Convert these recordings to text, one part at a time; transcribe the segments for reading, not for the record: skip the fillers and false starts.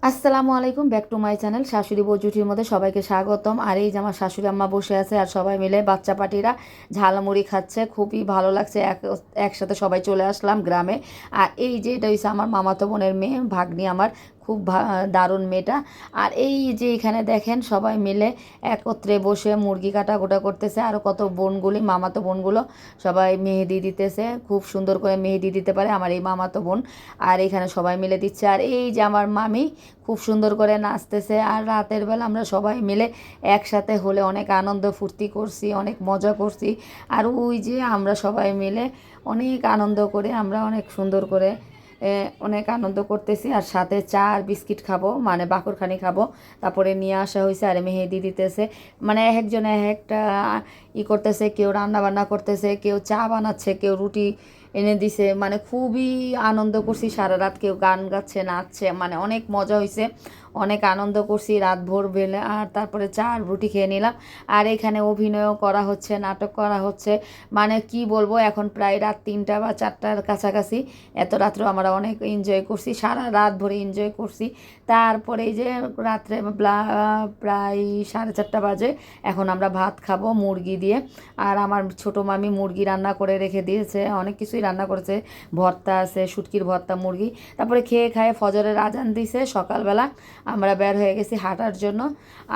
আসসালামু আলাইকুম, back to my channel শাশুড়ি বউ জুটির মধ্যে সবাইকে স্বাগতম। আর এই যে আমার শাশুড়ি আম্মা বসে আছে আর সবাই মিলে বাচ্চা পাটিরা ঝালমুড়ি খাচ্ছে, খুবই ভালো লাগছে। একসাথে সবাই চলে আসলাম গ্রামে। আর এই যে এটা হচ্ছে আমার মামাতো বোনের মেয়ে, ভাগ্নি আমার, খুব দারুণ মেয়েটা। আর এই যে এখানে দেখেন সবাই মিলে একত্রে বসে মুরগি কাটাকুটা করতেছে। আরও কত বোনগুলি, মামাতো বোনগুলো সবাই মেহেদি দিতেছে, খুব সুন্দর করে মেহেদি দিতে পারে আমার এই মামাতো বোন। আর এখানে সবাই মিলে দিচ্ছে। আর এই যে আমার মামি খুব সুন্দর করে নাচতেছে। আর রাতের বেলা আমরা সবাই মিলে একসাথে হলে অনেক আনন্দ ফুর্তি করছি, অনেক মজা করছি। আর ওই যে আমরা সবাই মিলে অনেক আনন্দ করে আমরা অনেক সুন্দর করে অনেক আনন্দ করতেছি। আর সাথে চা আর বিস্কিট খাবো, মানে বাকরখানি খাবো। তারপরে নিয়ে আসা হয়েছে আর মেহেদি দিতেছে, মানে এক একজন এক একটা করতেছে। কেউ রান্না বান্না করতেছে, কেউ চা বানাচ্ছে, কেউ রুটি এনে দিছে। মানে খুবই আনন্দ করছি সারা রাত। কেউ গান গাচ্ছে, নাচছে, মানে অনেক মজা হয়েছে, অনেক আনন্দ করছি রাত ভোর বেলা। আর তারপরে চা আর রুটি খেয়ে নিলাম। আর এখানে অভিনয়ও করা হচ্ছে, নাটক করা হচ্ছে। মানে কি বলবো, এখন প্রায় রাত 3টা বা 4টার কাছাকাছি। এত রাত্রেও আমরা অনেক এনজয় করছি, সারা রাত ভরে এনজয় করছি। তারপরে এই যে রাত্রে প্রায় 4:30 বাজে, এখন আমরা ভাত খাবো মুরগি দিয়ে। আর আমার ছোটো মামি মুরগি রান্না করে রেখে দিয়েছে, অনেক কিছুই রান্না করেছে, ভর্তা আছে, শুটকির ভর্তা, মুরগি। তারপরে খেয়ে খায়ে ফজরের আজান দিছে সকালবেলা। আমরা বের হয়ে গেছি হাঁটার জন্য।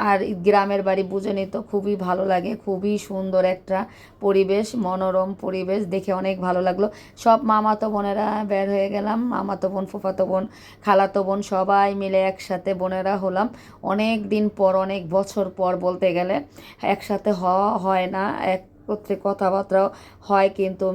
আর গ্রামের বাড়ি বুঝেনি তো, খুবই ভালো লাগে, খুবই সুন্দর একটা পরিবেশ, মনোরম পরিবেশ, দেখে অনেক ভালো লাগলো। সব মামাতো বোনেরা বের হয়ে গেলাম, মামাতো বোন, ফুফাতো বোন, খালাতো বোন, সবাই মিলে একসাথে বোনেরা হলাম। অনেক দিন পর, অনেক বছর পর বলতে গেলে একসাথে হওয়া হয় না, একত্রে কথাবার্তাও হয়, কিন্তু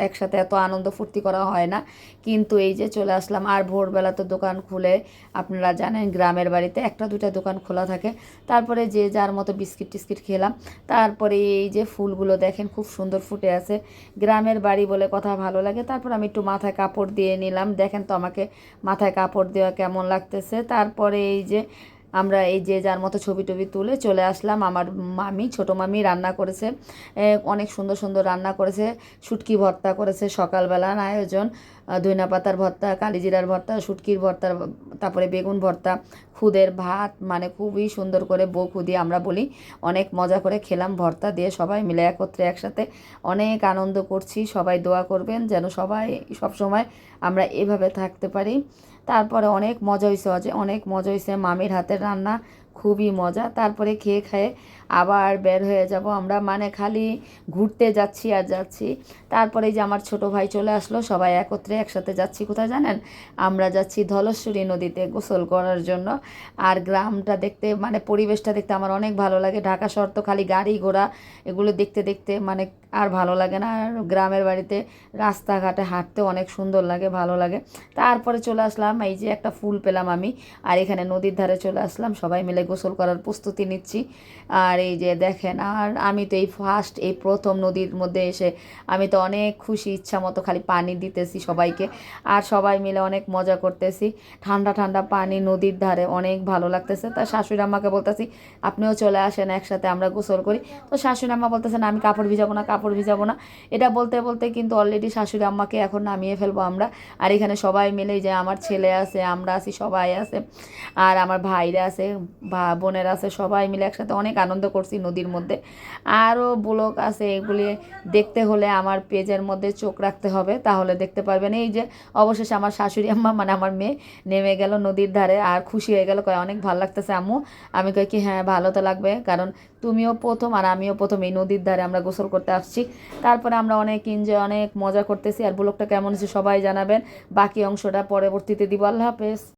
একসাথে এত আনন্দ ফুর্তি করা হয় না। কিন্তু এই যে চলে আসলাম। আর ভোরবেলা তো দোকান খুলে, আপনারা জানেন গ্রামের বাড়িতে একটা দুটা দোকান খোলা থাকে। তারপরে যে যার মতো বিস্কিট টিস্কিট খেলাম। তারপরে এই যে ফুলগুলো দেখেন খুব সুন্দর ফুটে আছে, গ্রামের বাড়ি বলে কথা, ভালো লাগে। তারপর আমি একটু মাথায় কাপড় দিয়ে নিলাম, দেখেন তো আমাকে মাথায় কাপড় দেওয়া কেমন লাগতেছে। তারপরে এই যে আমরা এই যে যার মতো ছবি টবি তুলে চলে আসলাম। আমার মামি, ছোটো মামি রান্না করেছে, অনেক সুন্দর সুন্দর রান্না করেছে। শুটকি ভর্তা করেছে সকালবেলার আয়োজন, ধইনা পাতার ভর্তা, কালিজিরার ভর্তা, শুটকির ভর্তা, তারপরে বেগুন ভর্তা, খুদের ভাত, মানে খুবই সুন্দর করে বউ দিয়ে আমরা বলি। অনেক মজা করে খেলাম ভর্তা দিয়ে সবাই মিলে একত্রে একসাথে, অনেক আনন্দ করছি। সবাই দোয়া করবেন যেন সবাই সব সময় আমরা এভাবে থাকতে পারি। তারপরে অনেক মজা হয়েছে, অনেক মজা হয়েছে, মামির হাতের রান্না খুবই মজা। তারপরে খেয়ে খেয়ে আবার বের হয়ে যাব আমরা, মানে খালি ঘুরতে যাচ্ছি আর যাচ্ছি। তারপরে যে আমার ছোট ভাই চলে আসলো, সবাই একত্রে একসাথে যাচ্ছি কোথায় জানেন? আমরা যাচ্ছি ধলেশ্বরী নদীতে গোসল করার জন্য। আর গ্রামটা দেখতে, মানে পরিবেশটা দেখতে আমার অনেক ভালো লাগে। ঢাকা শহর তো খালি গাড়ি ঘোড়া, এগুলো দেখতে দেখতে মানে আর ভালো লাগে না। আর গ্রামের বাড়িতে রাস্তাঘাটে হাঁটতে অনেক সুন্দর লাগে, ভালো লাগে। তারপরে চলে আসলাম, এই যে একটা ফুল পেলাম আমি, আর এখানে নদীর ধারে চলে আসলাম, সবাই মিলে গোসল করার প্রস্তুতি নিচ্ছি। আর এই যে দেখেন, আর আমি তো এই ফার্স্ট, এই প্রথম নদীর মধ্যে এসে আমি তো অনেক খুশি, ইচ্ছা মতো খালি পানি দিতেছি সবাইকে। আর সবাই মিলে অনেক মজা করতেছি, ঠান্ডা ঠান্ডা পানি নদীর ধারে, অনেক ভালো লাগতেছে। তা শাশুড়ি আম্মাকে বলতেছি আপনিও চলে আসেন, একসাথে আমরা গোসল করি। তো শাশুড়ি আম্মা বলতেছেন আমি কাপড় ভিজাবো না, কাপড় ভিজাবো না। এটা বলতে বলতে কিন্তু অলরেডি শাশুড়ি আম্মাকে এখন নামিয়ে ফেলবো আমরা। আর এখানে সবাই মিলে, যে আমার ছেলে আছে, আমরা আছি, সবাই আছে, আর আমার ভাইরা আছে, বোনেরা আছে, সবাই মিলে একসাথে অনেক আনন্দ করছি নদীর মধ্যে। আরও ব্লগ আছে, এগুলি দেখতে হলে আমার পেজের মধ্যে চোখ রাখতে হবে, তাহলে দেখতে পারবেন। এই যে অবশেষে আমার শাশুড়ি আম্মা, মানে আমার মেয়ে নেমে গেল নদীর ধারে, আর খুশি হয়ে গেল, কয় অনেক ভালো লাগতেছে আম্মু। আমি কই কি হ্যাঁ ভালো তো লাগবে, কারণ তুমিও প্রথম আর আমিও প্রথম এই নদীর ধারে আমরা গোসল করতে আসছি। তারপরে আমরা অনেক এনজয়, অনেক মজা করতেছি। আর ব্লগটা কেমন হচ্ছে সবাই জানাবেন, বাকি অংশটা পরবর্তীতে দিব। আল্লাহ হাফেজ।